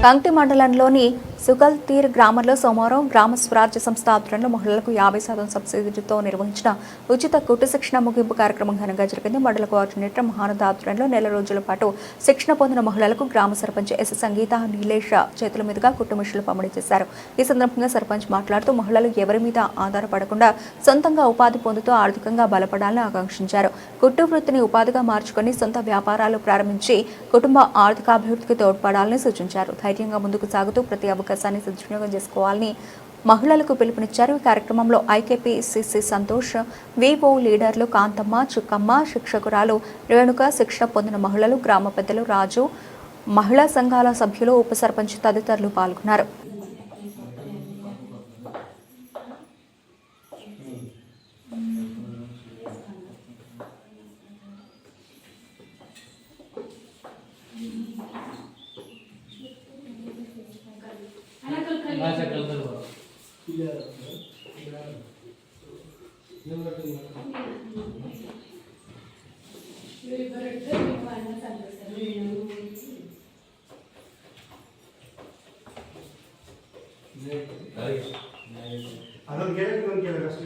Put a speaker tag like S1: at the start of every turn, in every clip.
S1: కంక్టి మండలంలోని సుగల్తీర్ గ్రామంలో సోమవారం గ్రామ స్వరాజ్య సంస్థ ఆధ్వర్యంలో మహిళలకు 50% సబ్సిడీతో నిర్వహించిన ఉచిత కుట్టు శిక్షణ ముగింపు కార్యక్రమం ఘనంగా జరిగింది. మండల కోఆర్డినేటర్ మహానంద ఆధ్వర్యంలో నెల రోజుల పాటు శిక్షణ పొందిన మహిళలకు గ్రామ సర్పంచ్ ఎస్ సంగీత నీలేష చేతుల మీదుగా కుట్టు మిషన్లు పంపిణీ చేశారు. ఈ సందర్భంగా సర్పంచ్ మాట్లాడుతూ మహిళలు ఎవరి మీద ఆధారపడకుండా సొంతంగా ఉపాధి పొందుతూ ఆర్థికంగా బలపడాలని ఆకాంక్షించారు. కుట్టు వృత్తిని ఉపాధిగా మార్చుకొని సొంత వ్యాపారాలు ప్రారంభించి కుటుంబ ఆర్థికాభివృద్ధికి తోడ్పడాలని సూచించారు. ధైర్యంగా ముందుకు సాగుతూ ప్రతి అవకాశాన్ని సద్వినియోగం చేసుకోవాలని మహిళలకు పిలుపునిచ్చారు. ఈ కార్యక్రమంలో ఐకేపీసీసీ సంతోష్, వివో లీడర్లు కాంతమ్మ, చుక్కమ్మ, శిక్షకురాలు రేణుక, శిక్షణ పొందిన మహిళలు, గ్రామ పెద్దలు, రాజు, మహిళా సంఘాల సభ్యులు, ఉప సర్పంచ్ తదితరులు పాల్గొన్నారు.
S2: ಅದೊಂದು ಕೇಳಕ್ಕೆ ಒಂದು ಕೇಳಕ್ಕೆ ಅಷ್ಟೇ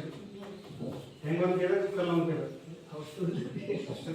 S2: ಹೆಂಗೊಂದು ಕೇಳಕ್ಕೆ ಕಲ್ಲೊಂದು ಕೇಳಕ್ಕೆ ಅಷ್ಟೇ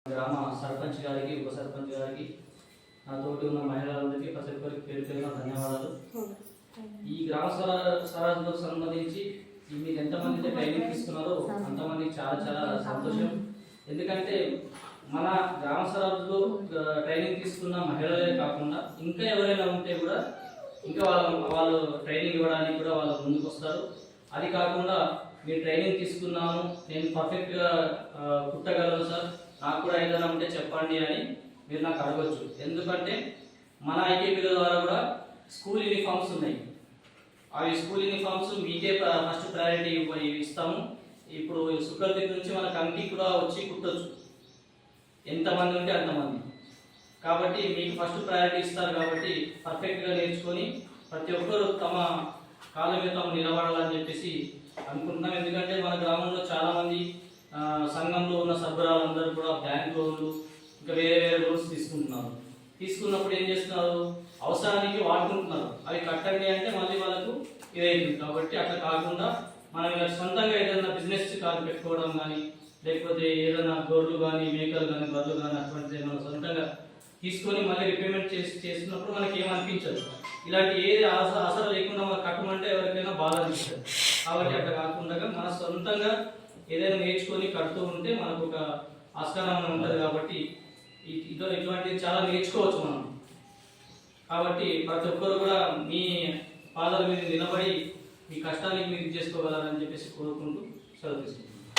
S3: గ్రామ సర్పంచ్ గారికి, ఉప సర్పంచ్ గారికి, నాతోటి ఉన్న మహిళలందరికీ ప్రతి ఒక్కరికి పేరు పేరున ధన్యవాదాలు. ఈ గ్రామ స్వరాజ్కు సంబంధించి మీరు ఎంతమంది ట్రైనింగ్ తీసుకున్నారో అంతమందికి చాలా చాలా సంతోషం. ఎందుకంటే మన గ్రామ స్వరాజ్లో ట్రైనింగ్ తీసుకున్న మహిళలే కాకుండా ఇంకా ఎవరైనా ఉంటే కూడా ఇంకా వాళ్ళు ట్రైనింగ్ ఇవ్వడానికి కూడా వాళ్ళు ముందుకు వస్తారు. అది కాకుండా మీరు ట్రైనింగ్ తీసుకున్నాను, నేను పర్ఫెక్ట్గా కుట్టగలను సార్, నాకు కూడా ఏదైనా ఉంటే చెప్పండి అని మీరు నాకు అడగచ్చు. ఎందుకంటే మన ఐకేపీల ద్వారా కూడా స్కూల్ యూనిఫామ్స్ ఉన్నాయి. అవి స్కూల్ యూనిఫామ్స్ మీకే ఫస్ట్ ప్రయారిటీ ఇస్తాము. ఇప్పుడు సుకల్తీర్ నుంచి మన కంటికి కూడా వచ్చి కుట్టచ్చు, ఎంతమంది ఉంటే అంతమంది. కాబట్టి మీకు ఫస్ట్ ప్రయారిటీ ఇస్తారు. కాబట్టి పర్ఫెక్ట్గా నేర్చుకొని ప్రతి ఒక్కరు తమ కాళ్ళ మీద తాము నిలబడాలని చెప్పేసి అనుకుంటున్నాం. ఎందుకంటే మన గ్రామంలో చాలామంది సంఘంలో ఉన్న సభ్యురాలందరూ కూడా బ్యాంక్ లోన్లు ఇంకా వేరే వేరే లోన్స్ తీసుకుంటున్నారు. తీసుకున్నప్పుడు ఏం చేస్తున్నారు, అవసరానికి వాడుకుంటున్నారు. అవి కట్టండి అంటే మళ్ళీ వాళ్ళకు ఇదైతుంది. కాబట్టి అట్లా కాకుండా మనం సొంతంగా ఏదైనా బిజినెస్ కార్డు పెట్టుకోవడం కానీ, లేకపోతే ఏదైనా గొర్రెలు కానీ, మేకలు కానీ, బర్రెలు కానీ అటువంటిది మనం సొంతంగా తీసుకొని మళ్ళీ రిపేమెంట్ చేస్తున్నప్పుడు మనకి ఏమనిపించదు. ఇలాంటి ఏది ఆసరా లేకుండా మనం కట్టమంటే ఎవరికైనా బాధ అనిపిస్తుంది. కాబట్టి అట్లా కాకుండా మన సొంతంగా ఏదైనా నేర్చుకొని కడుతూ ఉంటే మనకు ఒక ఆస్కారం ఉంటుంది. కాబట్టి ఇటువంటిది చాలా నేర్చుకోవచ్చు మనం. కాబట్టి ప్రతి ఒక్కరు కూడా మీ పాదాల మీద నిలబడి మీ కష్టానికి మీరు చేసుకోగలరని చెప్పేసి కోరుకుంటూ సెలవు తీసుకుంటాం.